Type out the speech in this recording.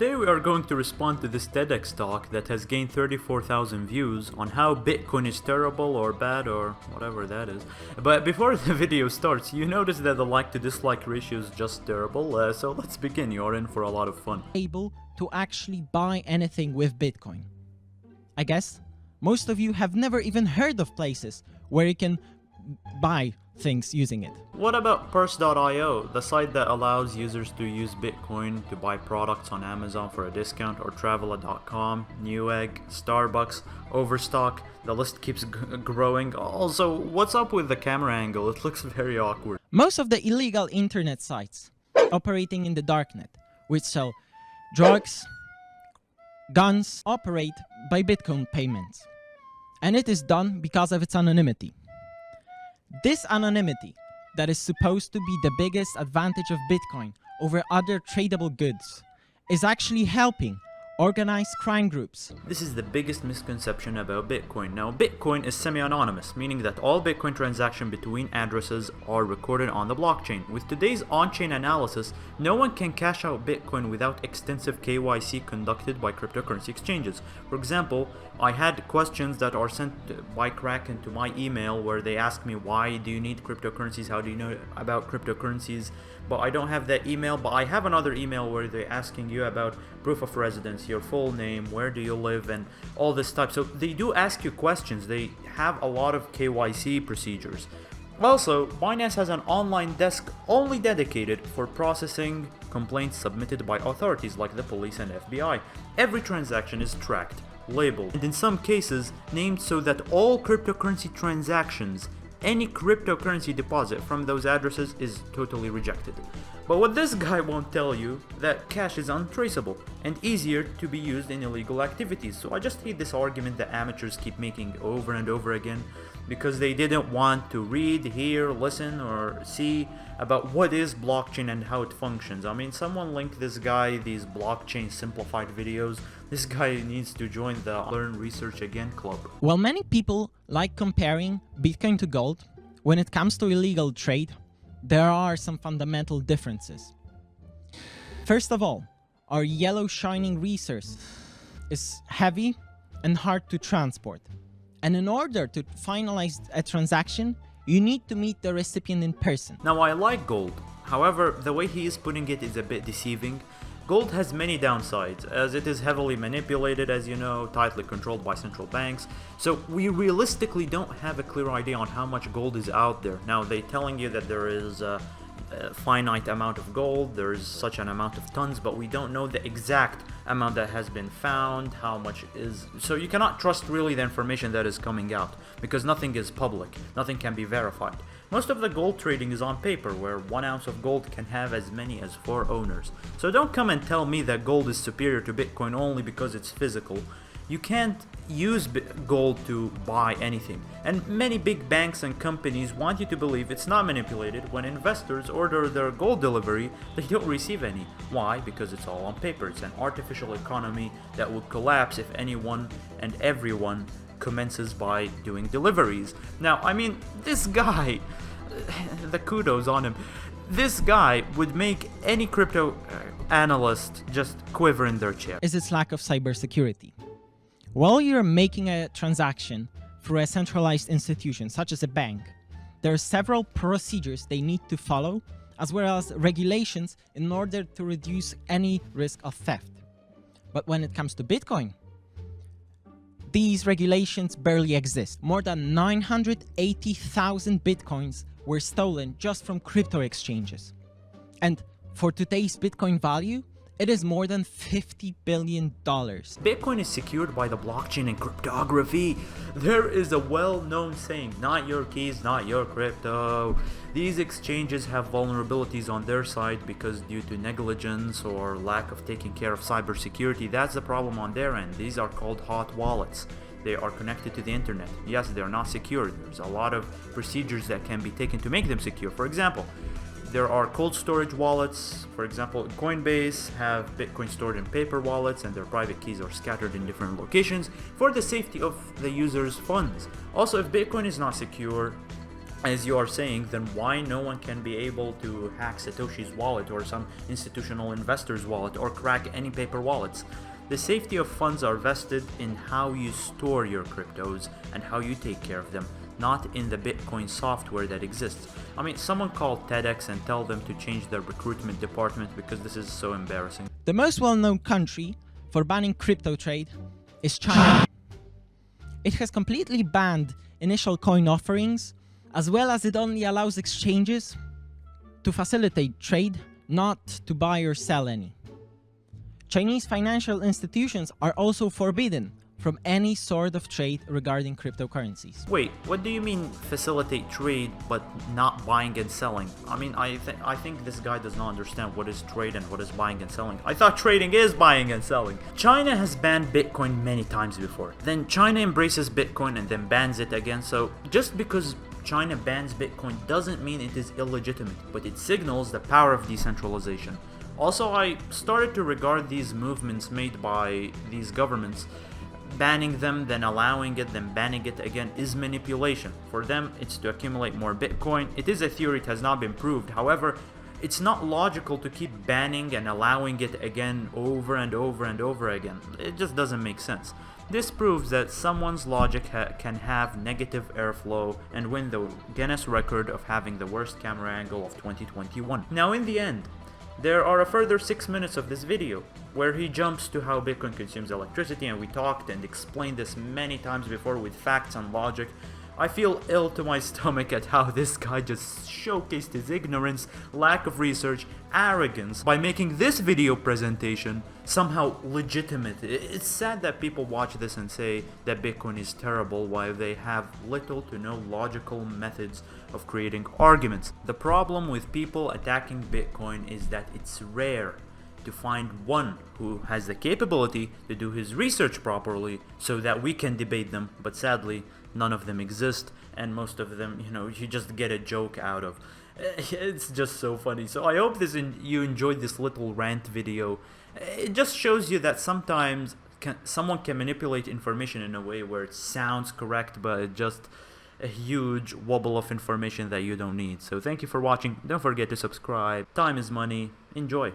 Today we are going to respond to this TEDx talk that has gained 34,000 views on how Bitcoin is terrible or bad or whatever that is. But before the video starts, you notice that the like to dislike ratio is just terrible, so let's begin. You're in for a lot of fun. Able to actually buy anything with Bitcoin. I guess most of you have never even heard of places where you can buy things using it. What about Purse.io, the site that allows users to use Bitcoin to buy products on Amazon for a discount, or Travel.com, Newegg, Starbucks, Overstock? The list keeps growing. Also, what's up with the camera angle? It looks very awkward. Most of the illegal internet sites operating in the darknet, which sell drugs, guns, operate by Bitcoin payments. And it is done because of its anonymity. This anonymity that is supposed to be the biggest advantage of Bitcoin over other tradable goods is actually helping organized crime groups. This is the biggest misconception about Bitcoin. Now, Bitcoin is semi-anonymous, meaning that all Bitcoin transactions between addresses are recorded on the blockchain. With today's on-chain analysis, no one can cash out Bitcoin without extensive KYC conducted by cryptocurrency exchanges. For example, I had questions that are sent by Kraken to my email where they ask me, why do you need cryptocurrencies? How do you know about cryptocurrencies? But I don't have that email, but I have another email where they're asking you about proof of residence, your full name, where do you live, and all this stuff. So they do ask you questions. They have a lot of KYC procedures. Also, Binance has an online desk only dedicated for processing complaints submitted by authorities like the police and FBI. Every transaction is tracked, labeled, and in some cases named so that all cryptocurrency transactions, any cryptocurrency deposit from those addresses, is totally rejected. But what this guy won't tell you, that cash is untraceable and easier to be used in illegal activities. So I just hate this argument that amateurs keep making over and over again because they didn't want to read, hear, listen, or see about what is blockchain and how it functions. I mean, someone linked this guy these blockchain simplified videos. This guy needs to join the Learn Research Again club. While many people like comparing Bitcoin to gold, when it comes to illegal trade, there are some fundamental differences. First of all, our yellow shining resource is heavy and hard to transport. And in order to finalize a transaction, you need to meet the recipient in person. Now, I like gold. However, the way he is putting it is a bit deceiving. Gold has many downsides, as it is heavily manipulated, as you know, tightly controlled by central banks. So we realistically don't have a clear idea on how much gold is out there. Now, they're telling you that there is a finite amount of gold, there's such an amount of tons, but we don't know the exact amount that has been found, how much is. So you cannot trust really the information that is coming out, because nothing is public, nothing can be verified. Most of the gold trading is on paper, where 1 ounce of gold can have as many as 4 owners. So don't come and tell me that gold is superior to Bitcoin only because it's physical. You can't use gold to buy anything. And many big banks and companies want you to believe it's not manipulated. When investors order their gold delivery, they don't receive any. Why? Because it's all on paper. It's an artificial economy that will collapse if anyone and everyone commences by doing deliveries. Now, I mean, this guy, the kudos on him, this guy would make any crypto analyst just quiver in their chair. Is its lack of cybersecurity. While you're making a transaction through a centralized institution, such as a bank, there are several procedures they need to follow, as well as regulations in order to reduce any risk of theft. But when it comes to Bitcoin, these regulations barely exist. More than 980,000 Bitcoins were stolen just from crypto exchanges. And for today's Bitcoin value, it is more than $50 billion. Bitcoin is secured by the blockchain and cryptography. There is a well-known saying, not your keys, not your crypto. These exchanges have vulnerabilities on their side because due to negligence or lack of taking care of cybersecurity, that's the problem on their end. These are called hot wallets. They are connected to the internet. Yes, they're not secure. There's a lot of procedures that can be taken to make them secure. For example, there are cold storage wallets. For example, Coinbase have Bitcoin stored in paper wallets and their private keys are scattered in different locations for the safety of the user's funds. Also, if Bitcoin is not secure, as you are saying, then why no one can be able to hack Satoshi's wallet or some institutional investor's wallet or crack any paper wallets? The safety of funds are vested in how you store your cryptos and how you take care of them, not in the Bitcoin software that exists. I mean, someone call TEDx and tell them to change their recruitment department because this is so embarrassing. The most well-known country for banning crypto trade is China. It has completely banned initial coin offerings, as well as it only allows exchanges to facilitate trade, not to buy or sell any. Chinese financial institutions are also forbidden from any sort of trade regarding cryptocurrencies. Wait, what do you mean facilitate trade but not buying and selling? I mean, I think this guy does not understand what is trade and what is buying and selling. I thought trading is buying and selling. China has banned Bitcoin many times before. Then China embraces Bitcoin and then bans it again. So just because China bans Bitcoin doesn't mean it is illegitimate, but it signals the power of decentralization. Also, I started to regard these movements made by these governments, banning them, then allowing it, then banning it again, is manipulation. For them, it's to accumulate more Bitcoin. It is a theory, it has not been proved. However, it's not logical to keep banning and allowing it again over and over and over again. It just doesn't make sense. This proves that someone's logic can have negative airflow and win the Guinness record of having the worst camera angle of 2021. Now in the end, there are a further 6 minutes of this video where he jumps to how Bitcoin consumes electricity, and we talked and explained this many times before with facts and logic. I feel ill to my stomach at how this guy just showcased his ignorance, lack of research, arrogance by making this video presentation somehow legitimate. It's sad that people watch this and say that Bitcoin is terrible while they have little to no logical methods of creating arguments. The problem with people attacking Bitcoin is that it's rare to find one who has the capability to do his research properly so that we can debate them, but sadly none of them exist, and most of them, you just get a joke out of. It's just so funny. So I hope you enjoyed this little rant video. It just shows you that sometimes someone can manipulate information in a way where it sounds correct, but it's just a huge wobble of information that you don't need. So thank you for watching. Don't forget to subscribe. Time is money. Enjoy.